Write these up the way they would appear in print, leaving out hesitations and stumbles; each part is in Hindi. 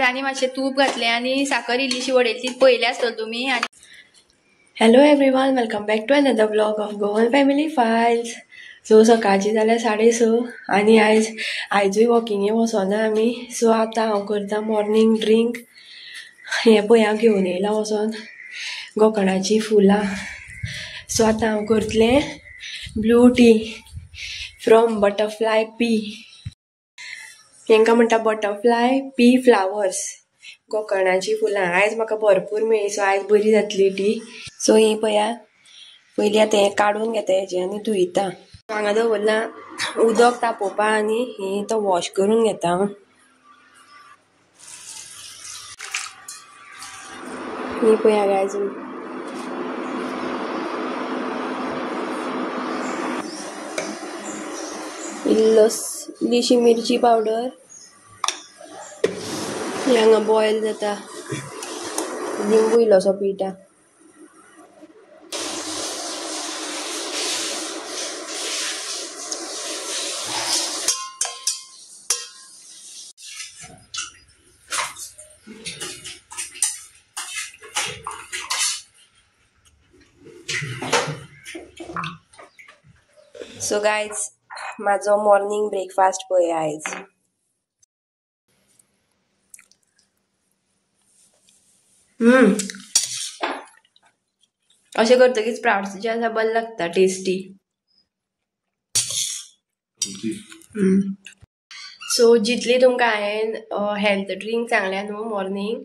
आनी मातशें तूप घातलें आनी साखर इल्लीशी उडयली ती पयली आसतली तुमी. Hello everyone, welcome back to another blog of Goan family files. So सकाळची जाल्यार 6:30 आनी आयजूय वॉकिंगे वचोना आमी. सो आतां हांव करता मॉर्निंग ड्रिंक. हें पळय हांव घेवन येयलां वचोन गोकर्णाची फुलां. सो आतां हांव करतलें blue tea from butterfly pea. हेंका म्हणटा बटरफ्लाय पी फ्लावर्स. गोकर्णाची फुलां आयज म्हाका भरपूर मेळ्ळी, सो आयज बरी जातली टी. सो ही पळया, पयलीं आतां हें काडून घेता हेजें आनी धुयता. हांगा दवरलां उदक तापोवपा आनी ही तो वॉश करून घेता. ही पळया गायज, इल्लीशी मिरची पावडर. हांगा बॉयल जाता, लिंबू इल्लोसो पिठा. सो गायज, माझो मॉर्निंग ब्रेकफास्ट पळय आयज. अशें करतकीच स्प्राउट्स जे आसा बरें लागता, टेस्टी. सो जितली तुमकां हांवें हेल्थ ड्रिंक सांगल्या न्हू मॉर्निंग,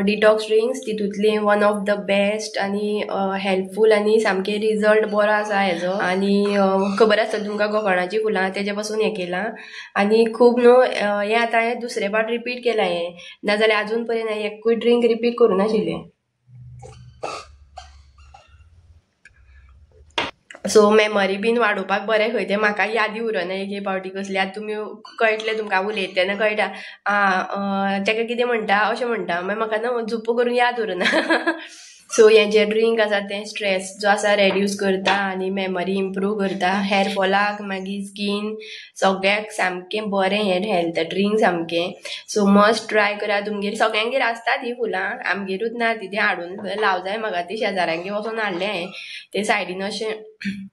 डिटॉक्स ड्रिंक्स, तितूंतली वन ऑफ द बेस्ट आनी हेल्पफूल आनी सामके रिजल्ट बरो आसा हेजो. आनी खबर आसतली तुमकां गोकर्णाची फुलां तेजे पासून हें केलां. आनी खूब न्हू हें आतां हांवें दुसरे फावट रिपीट केलां हें, नाजाल्यार आजून पर्यंत हांवें एकूय ड्रिंक रिपीट करूं नाशिल्लें. सो मेमरी बीन वाडोवपाक बरें खंय तें म्हाका यादी उरना एक फावटी कसली. आतां तुमी कळटलें तुमकां उलयता तेन्ना कळटा तेका कितें म्हणटा अशें म्हणटा, मागीर म्हाका न्हू जुप्प करून याद उरना. सो हें जें ड्रिंक आसा तें स्ट्रेस जो आसा रेड्यूस करता आनी मेमरी इम्प्रूव करता. हेअर फॉलाक मागीर स्कीन सगळ्याक सामकें बरें हें हेल्थ ड्रिंक सामकें. सो मस्ट ट्राय करा. तुमगेर सगळ्यांगेर आसतात ही फुलां, आमगेरूच ना ती हाडून लाव जाय म्हाका. ती शेजाऱ्यांगेर वचून हाडलें हांवें. ते सायडीन अशें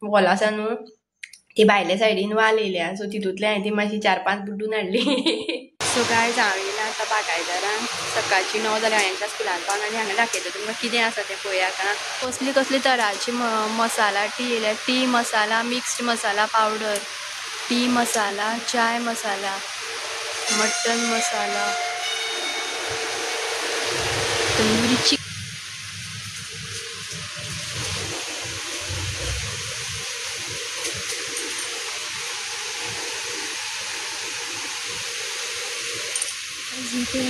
वॉल आसा न्हू, ती भायल्या सायडीन वाल येयल्या, सो तितूंतले हांवें ती मातशी 4-5 बुड्डून हाडली. सो गायज, हांव येयलां आतां बागायदारान. सकाळची 9 जाल्यार हांवें स्कुलान पावन आनी हांगा दाखयता तुमकां कितें आसा तें पळयात. कसली कसली तरांची मसाला टी येयल्या. Tea masala, mixed masala powder, tea masala, chai masala, mutton masala, tandoori chicken.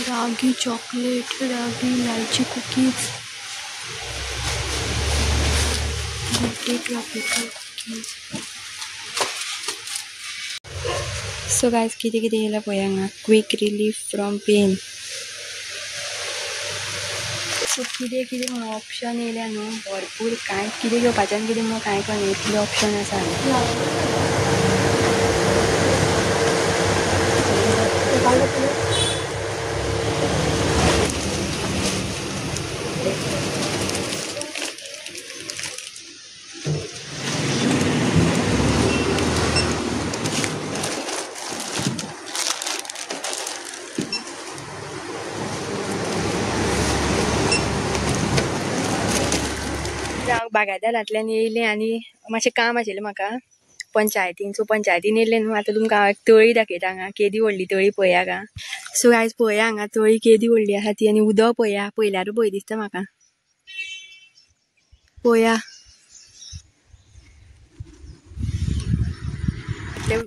Ragi chocolate, ragi elaichi cookies, tropical cookies. So guys, कितें कितें येयला पळय हांगा. Quick relief from pain. So कितें कितें म्हणून ऑप्शन येयल्या न्हू भरपूर. कांय कितें घेवपाचें आनी कितें म्हणून कांय कळना, इतले ऑप्शन आसा. हांव बागायदारांतल्यान येयलें आनी मातशें काम आशिल्लें म्हाका पंचायतीन. सो पंचायतीन येयलें न्हू. आतां तुमकां हांव एक तळी दाखयता. हांगा केदी व्हडली तळी पळया गा. सो आयज पळया हांगा तळी केदी व्हडली आसा ती. आनी उदक पळया, पयल्यार भंय दिसता म्हाका. पळया,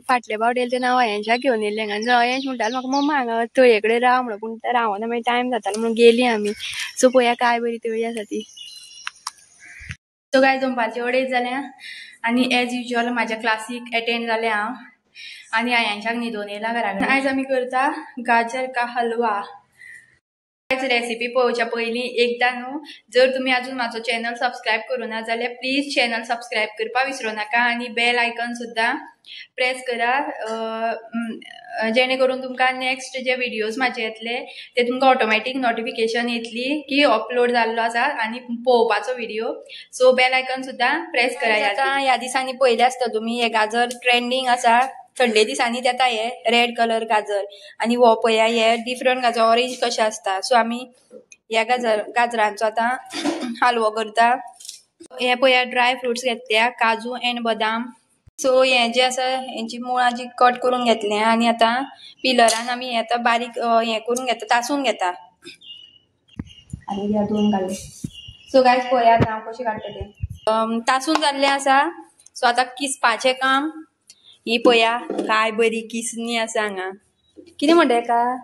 फाटल्या फावट येयले तेन्ना हांव अयंशाक घेवन येयलें हांगा. अयंश म्हणटालो म्हाका मम्मा हांगा तळये कडेन राव म्हणून, पूण रावना. मागीर टायम जातालो म्हणून गेलीं आमी. सो पळया काय बरी तळी आसा ती. सो गायज, दनपारची 2:30 जाल्या आनी एज युजल म्हाज्या क्लासीक अटेंड जालें हांव. आनी अयंशाक न्हिदोवन येयला घरा कडेन. आयज आमी करता गाजर का हलवा. रेसिपी पळोवच्या पयलीं एकदां न्हू जर तुमी अजून म्हाजो चॅनल सबस्क्रायब करूना जाल्यार प्लीज चॅनल सबस्क्रायब करपा विसरूं नाका आनी बेल आयकन सुद्दां प्रेस करा जेणे करून तुमकां नेक्स्ट जे व्हिडिओज म्हाजे येतले ते तुमकां ऑटोमॅटीक नोटिफिकेशन येतली की अपलोड जाल्लो आसा आनी पळोवपाचो व्हिडिओ. सो बेल आयकन सुद्दां प्रेस करा. आतां ह्या दिसांनी पळयलें आसता तुमी हे गाजर ट्रेंडींग आसा थंडे दिसांनी येता हे रेड कलर गाजर आनी हो पळया हे डिफरंट गाजर ऑरेंज कशें आसता. सो आमी ह्या गाजरांचो आतां हालवो करता. हे पळया ड्राय फ्रुट्स घेतल्या काजू एंड बदाम. सो हे जे आसा हेंची मुळां जी कट करून घेतले आनी आतां पिलरान आमी हे आतां बारीक हे करून घेता तासून घेता आनी ह्या दोन घालून. सो गायज पळया आतां हांव कशें काडटा तें तासून जाल्लें आसा. सो आतां किसपाचें काम. ही पळया काय बरी किसनी आसा हांगा कितें म्हणटा हेका.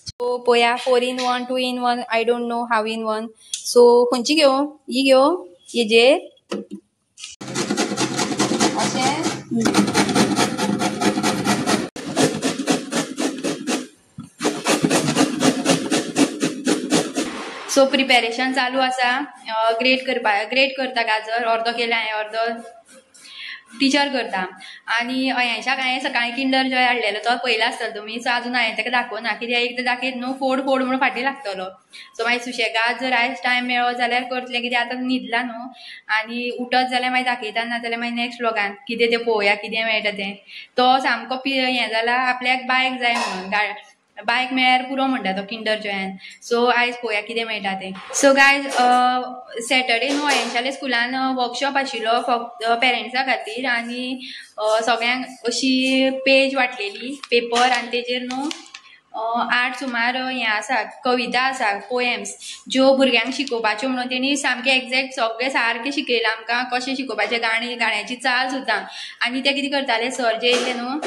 सो पळया 4 in 1 2 in 1 I don't know how in 1. So खंयची घेवं ही घेवं हेजेर अशें सो प्रिपेरेशन चालू आसा. ग्रेट करता गाजर अर्दो केला हांवें अर्दो टीचर करता आनी अयांशाक हांवें सकाळीं किंडर जॉय हाडलेलो तो पयलो आसतलो तुमी. सो आजून हांवें ताका दाखोवना कित्याक एकदां दाखयत न्हू फोड म्हणून फाटीं लागतलो. सो मागीर सुशेगाद जर आयज टायम मेळ्ळो जाल्यार करतलें कित्याक आतां न्हिदला न्हू आनी उठत जाल्यार मागीर दाखयता नाजाल्यार मागीर नेक्स्ट व्लॉगान कितें तें पळोवया कितें मेळटा तें. तो सामको हें जाला आपल्याक बायक जाय म्हणून बायक मेळ्यार पुरो म्हणटा तो किंडर जॉयान. सो आयज पळोवया कितें मेळटा तें. सो गायज सॅटर्डे न्हू अयंशाले स्कुलान वर्कशॉप आशिल्लो फक्त पेरंट्सां खातीर आनी सगळ्यांक अशी पेज वाटलेली पेपर आनी तेजेर न्हू 8 सुमार हें आसा कविता आसा पोएम्स ज्यो भुरग्यांक शिकोवपाच्यो म्हणून तेणी सामकें एक्झॅक्ट सगळें सारकें शिकयलां आमकां कशें शिकोवपाचें गाण्याची चाल सुद्दां. आनी ते कितें करताले सर जे येयले न्हू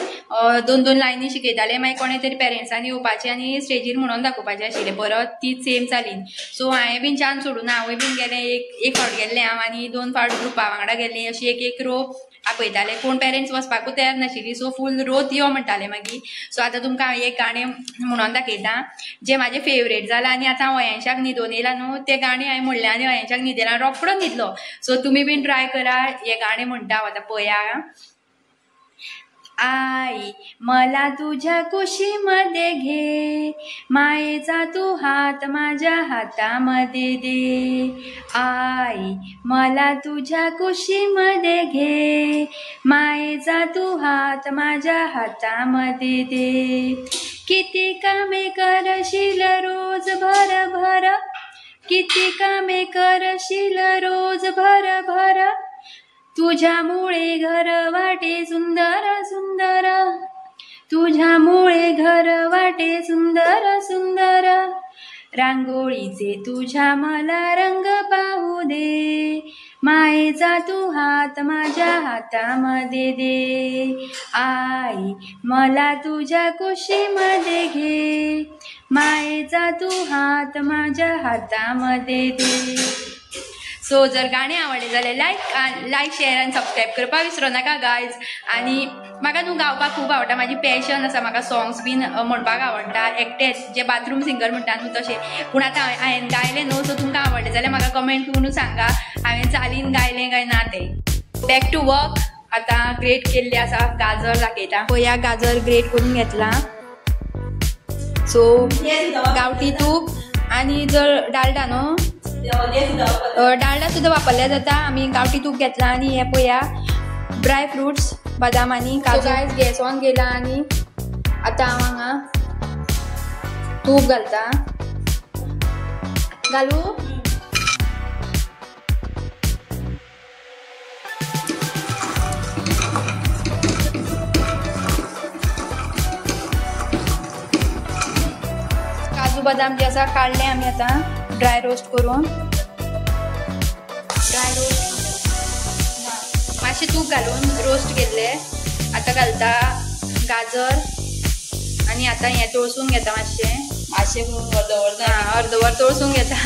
2 लायनी शिकयताले मागीर कोणे तरी पेरंट्सांनी येवपाचें आनी स्टेजीर म्हणून दाखोवपाचें आशिल्लें परत तीच सेम चालीन. सो हांवें बीन चान्स सोडूना हांवूय बीन गेलें एक फावट गेल्लें हांव आनी 2 फावट ग्रुपा वांगडा गेल्लें. अशी एक रो आपयताले कोण पेरंट्स वचपाकूच तयार नाशिल्ली. सो फूल रोत यो म्हणटाले मागीर. सो आतां तुमकां हांव एक गाणें म्हणून दाखयता जें म्हाजें फेवरेट जालां आनी आतां हांव अयांशाक न्हिदोवन येयला न्हू तें गाणें हांवें म्हणलें आनी अयांशाक न्हिदेला रोखडो न्हिदलो. सो तुमी बीन ट्राय करा. हें गाणें म्हणटा हांव आतां पळया. आई मला तुझ्या कुशीमध्ये घे मायेचा तू हात माझ्या हातामध्ये दे. आई मला तुझ्या कुशीमध्ये घे मायेचा तू हात माझ्या हातामध्ये दे. किती कामे करशील रोज भर भर किती कामे करशील रोज भर भर तुझ्यामुळे घर वाटे सुंदर सुंदर तुझ्यामुळे घर वाटे सुंदर सुंदर. रांगोळीचे तुझ्या मला रंग पाहू दे मायेचा तू हात माझ्या हातामध्ये दे. आई मला तुझ्या कुशीमध्ये घे मायेचा तू हात माझ्या हातामध्ये दे. सो जर गाणें आवडलें जाल्यार लायक शेअर आनी सबस्क्रायब करपाक विसरो नाका गायज. आनी म्हाका न्हू गावपाक खूब आवडटा म्हाजी पॅशन आसा. म्हाका सॉंग्स बीन म्हणपाक आवडटा एकटेच जे बाथरूम सिंगर म्हणटा न्हू तशें. पूण आतां हांवें गायलें न्हू सो तुमकां आवडलें जाल्यार म्हाका कमेंट करून सांगा हांवें चालीन गायलें काय ना तें. Back to work. आतां ग्रेट केल्लें आसा गाजर दाखयता पळया. गाजर ग्रेट करून घेतला. सो गांवठी तूप आनी जर डालडा न्हू डालडा सुद्दां वापरल्या जाता. आमी गांवठी तूप घेतला आनी हे पळया ड्राय फ्रुट्स बदाम आनी काजू. गायज गॅस ऑन केला आनी आतां हांव हांगा तूप घालता. घालू काजू बदाम जे आसा काडले आमी आतां ड्राय रोस्ट करून. ड्राय रोस्ट मातशें तूप घालून रोस्ट केल्ले. आतां घालता गाजर आनी आतां हें तळसून घेता मातशें अर्दवर तळसून घेता.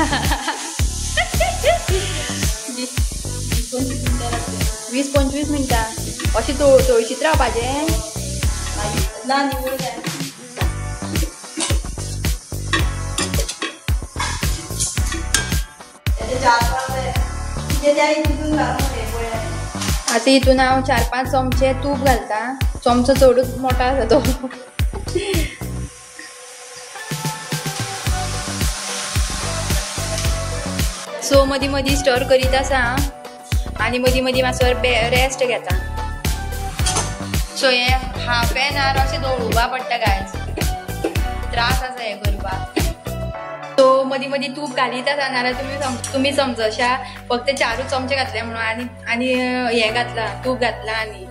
20-25 मिनटां अशें तळशीत रावपाचें ना निवळ जाय. आता हितून हांव 4-5 चमचे तूप घालता. चमचो चडूच मोठा आसा तो. सो मदीं मदीं स्टर करीत आसा आनी मदीं मदीं मातसो रेस्ट घेता. सो हे हाफ एन आवर अशें दवरुपा पडटा गायज. त्रास आसा हे करपाक. सो मदीं मदीं तूप घालीत आसा नाल्यार तुमी समजशा फक्त 4 चमचे घातले म्हणून आनी हे घातला तूप घातला आनी.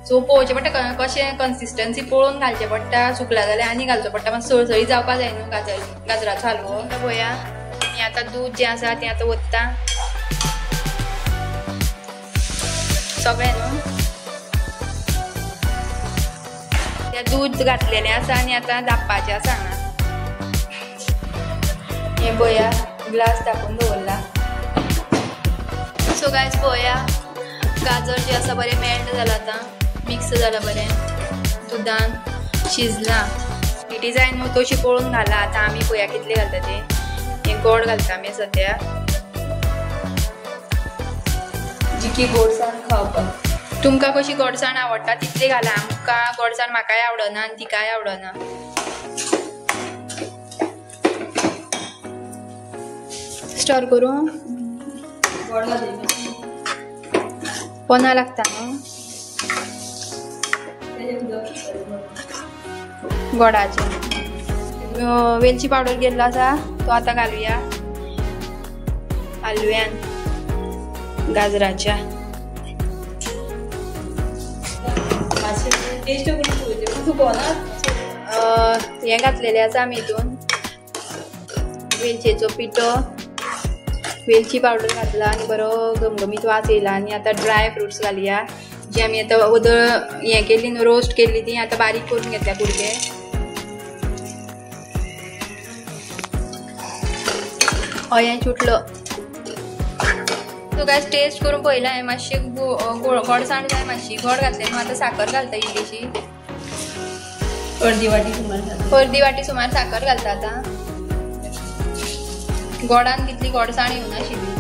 सो पळोवचें पडटा कशें कन्सिस्टन्सी पळोवन घालचें पडटा. सुकला जाल्यार आनी घालचो पडटा. मातसो सळसळीत जावपा जाय न्हू गाजराचो हलवो. पळोवया हें आतां दूद जें आसा तें आतां ओतता सगळें न्हू. तें दूद घातलेलें आसा आनी आतां धांपपाचें आसा हांगा. हें पळोवया ग्लास धांपून दवरला. सो गायज पळोवया गाजर जें आसा बरें मेल्ट जालां आतां. मिक्स जालां बरें दुदान शिजलां. पिठी जाय न्हू तशी पळोवन घाला. आतां आमी पळोवया कितले घालता तें. हें गोड घालता आमी सद्या जितकी गोडसाण खावपाक. तुमकां कशी गोडसाण आवडटा तितली घाला. आमकां गोडसाण म्हाकाय आवडना आनी तिकाय आवडना. स्टर करूं पोना लागता न्हू गोडाचे. वेलची पावडर घेतलो आसा तो आतां घालुया हलव्यान गाजराच्या. हें घातलेलें आसा आमी हितून वेलचेचो पिठो वेलची पावडर घातला आनी बरो घमघमीत वास येयला. आनी आतां ड्राय फ्रुट्स घालुया जी आमी आतां वदळ हें केल्ली न्हू रोस्ट केल्ली ती आतां बारीक करून घेतल्या कुडके. हें सुटलो. सो गायज टेस्ट करून पळयला हांवें. मातशें गोडसाण जाय मातशी. गोड घातलें न्हू आतां साखर घालता इल्लीशी. अर्दी वाटी सुमार साखर घालता आतां. गोडान तितली गोडसाण येवनाशिल्ली.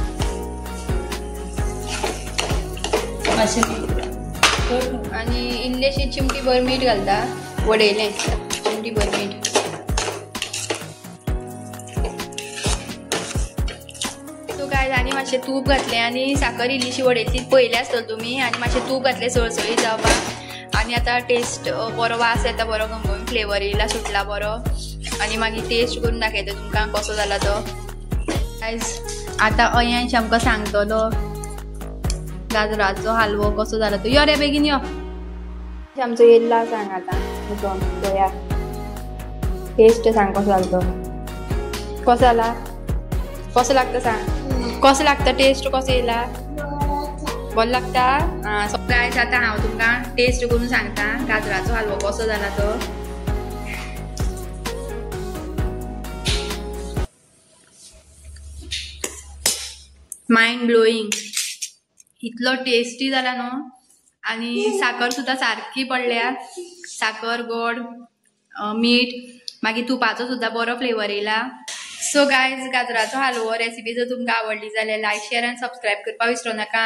आनी इल्लेशी चिमटी भर मीठ घालता. वडयलें चिमटी भर मीठ. सो गायज आनी मातशें तूप घातलें आनी साखर इल्लीशी वडयतली पयले आसतलो तुमी. आनी मातशें तूप घातलें सळसळीत जावपाक. आनी आतां टेस्ट बरो वास येता बरो घमघमी फ्लेवर येयला सुटला बरो. आनी मागीर टेस्ट करून दाखयता तुमकां कसो जाला तो. गायज आतां अयांश आमकां सांगतलो गाजराचो हलवो कसो जाला तो. यो रे बेगीन यो. आमचो येयल्ला सांग आतां उठोन पळोवया टेस्ट सांग कसो जाला तो. कसो जाला कसो लागता सांग. कसो लागता टेस्ट कसो येयला बरो लागता. सो गायज आतां हांव तुमकां टेस्ट करून सांगता गाजराचो हलवो कसो जाला तो. Mind blowing. इतलो टेस्टी जाला न्हू. आनी साखर सुद्दां सारकी पडल्या. साखर गोड मीठ मागीर तुपाचो सुद्दां बरो फ्लेवर येयला. सो गायज गाजराचो हलवो रेसिपी जर तुमकां आवडली जाल्यार लायक शेअर आनी सबस्क्रायब करपाक विसरूं नाका.